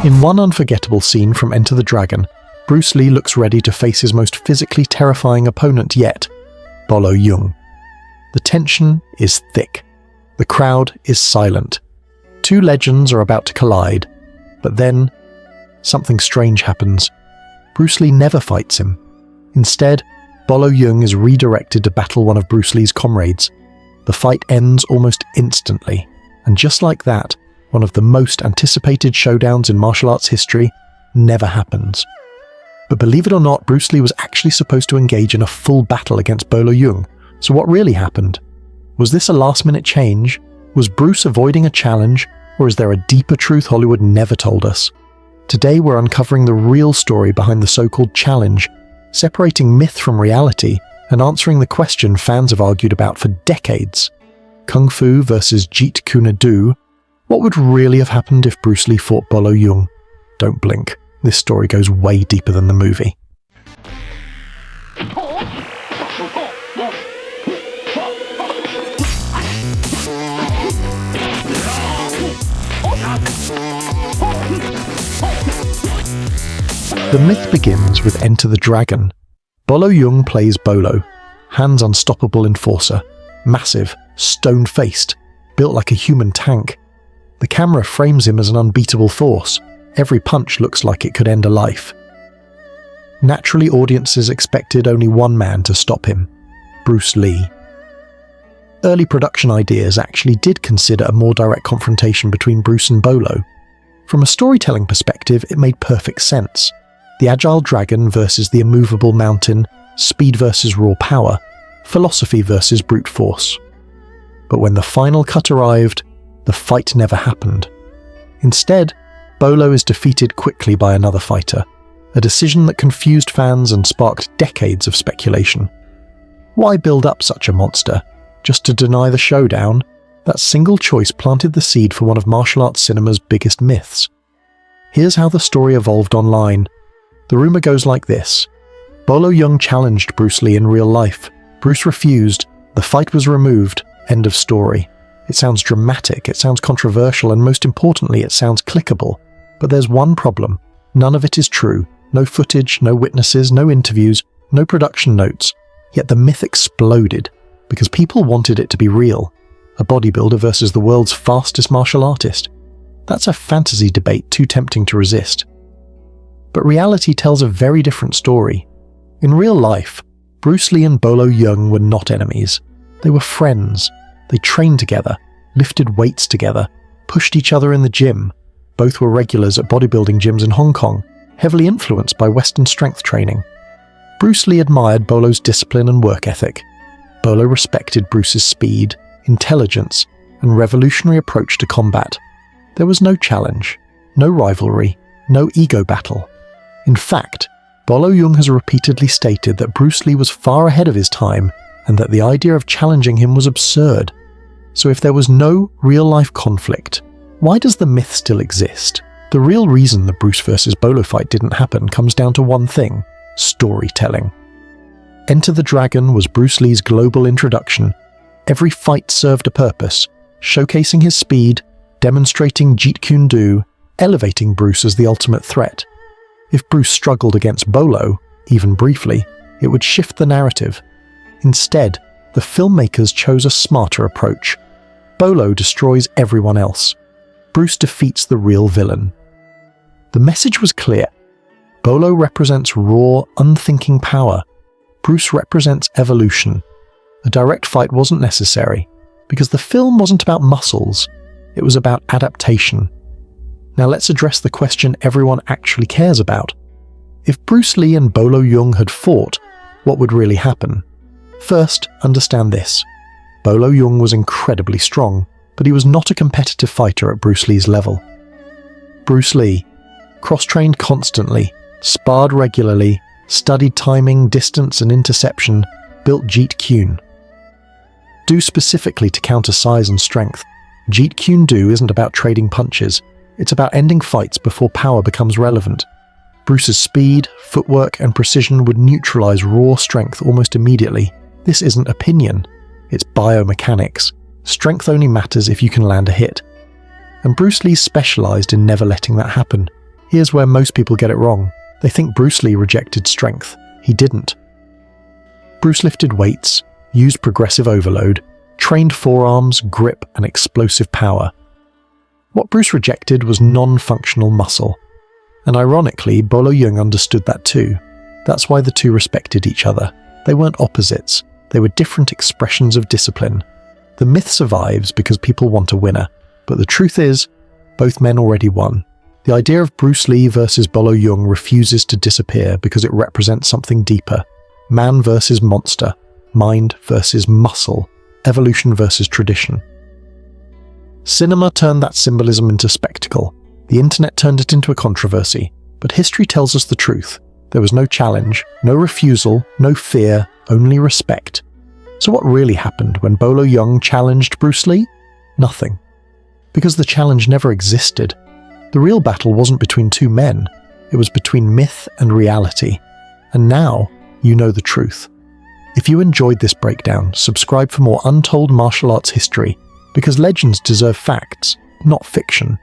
In one unforgettable scene from Enter the Dragon, Bruce Lee looks ready to face his most physically terrifying opponent yet, Bolo Yeung. The tension is thick. The crowd is silent. Two legends are about to collide, but then something strange happens. Bruce Lee never fights him. Instead, Bolo Yeung is redirected to battle one of Bruce Lee's comrades. The fight ends almost instantly, and just like that, one of the most anticipated showdowns in martial arts history never happens. But believe it or not, Bruce Lee was actually supposed to engage in a full battle against Bolo Yeung. So what really happened? Was this a last-minute change? Was Bruce avoiding a challenge? Or is there a deeper truth Hollywood never told us? Today we're uncovering the real story behind the so-called challenge, separating myth from reality, and answering the question fans have argued about for decades. Kung Fu versus Jeet Kune Do. What would really have happened if Bruce Lee fought Bolo Yeung? Don't blink. This story goes way deeper than the movie. The myth begins with Enter the Dragon. Bolo Yeung plays Bolo, Han's unstoppable enforcer, massive, stone-faced, built like a human tank. The camera frames him as an unbeatable force. Every punch looks like it could end a life. Naturally, audiences expected only one man to stop him, Bruce Lee. Early production ideas actually did consider a more direct confrontation between Bruce and Bolo. From a storytelling perspective, it made perfect sense. The agile dragon versus the immovable mountain, speed versus raw power, philosophy versus brute force. But when the final cut arrived, the fight never happened. Instead, Bolo is defeated quickly by another fighter, a decision that confused fans and sparked decades of speculation. Why build up such a monster? Just to deny the showdown? That single choice planted the seed for one of martial arts cinema's biggest myths. Here's how the story evolved online. The rumor goes like this. Bolo Yeung challenged Bruce Lee in real life. Bruce refused. The fight was removed. End of story. It sounds dramatic, it sounds controversial, and most importantly, it sounds clickable. But there's one problem. None of it is true. No footage, no witnesses, no interviews, no production notes. Yet the myth exploded because people wanted it to be real. A bodybuilder versus the world's fastest martial artist. That's a fantasy debate too tempting to resist. But reality tells a very different story. In real life, Bruce Lee and Bolo Yeung were not enemies. They were friends. They trained together, lifted weights together, pushed each other in the gym. Both were regulars at bodybuilding gyms in Hong Kong, heavily influenced by Western strength training. Bruce Lee admired Bolo's discipline and work ethic. Bolo respected Bruce's speed, intelligence, and revolutionary approach to combat. There was no challenge, no rivalry, no ego battle. In fact, Bolo Yeung has repeatedly stated that Bruce Lee was far ahead of his time and that the idea of challenging him was absurd. So if there was no real-life conflict, why does the myth still exist? The real reason the Bruce versus Bolo fight didn't happen comes down to one thing: storytelling. Enter the Dragon was Bruce Lee's global introduction. Every fight served a purpose, showcasing his speed, demonstrating Jeet Kune Do, elevating Bruce as the ultimate threat. If Bruce struggled against Bolo, even briefly, it would shift the narrative. Instead, the filmmakers chose a smarter approach. Bolo destroys everyone else. Bruce defeats the real villain. The message was clear. Bolo represents raw, unthinking power. Bruce represents evolution. A direct fight wasn't necessary, because the film wasn't about muscles, it was about adaptation. Now let's address the question everyone actually cares about. If Bruce Lee and Bolo Yeung had fought, what would really happen? First, understand this. Bolo Yeung was incredibly strong, but he was not a competitive fighter at Bruce Lee's level. Bruce Lee, cross-trained constantly, sparred regularly, studied timing, distance and interception, built Jeet Kune Do specifically to counter size and strength. Jeet Kune Do isn't about trading punches, it's about ending fights before power becomes relevant. Bruce's speed, footwork and precision would neutralize raw strength almost immediately. This isn't opinion, it's biomechanics. Strength only matters if you can land a hit. And Bruce Lee specialized in never letting that happen. Here's where most people get it wrong. They think Bruce Lee rejected strength. He didn't. Bruce lifted weights, used progressive overload, trained forearms, grip, and explosive power. What Bruce rejected was non-functional muscle. And ironically, Bolo Yeung understood that too. That's why the two respected each other. They weren't opposites. They were different expressions of discipline. The myth survives because people want a winner. But the truth is, both men already won. The idea of Bruce Lee versus Bolo Yeung refuses to disappear because it represents something deeper. Man versus monster. Mind versus muscle. Evolution versus tradition. Cinema turned that symbolism into spectacle. The internet turned it into a controversy. But history tells us the truth. There was no challenge, no refusal, no fear, only respect. So what really happened when Bolo Yeung challenged Bruce Lee? Nothing. Because the challenge never existed. The real battle wasn't between two men. It was between myth and reality. And now, you know the truth. If you enjoyed this breakdown, subscribe for more untold martial arts history, because legends deserve facts, not fiction.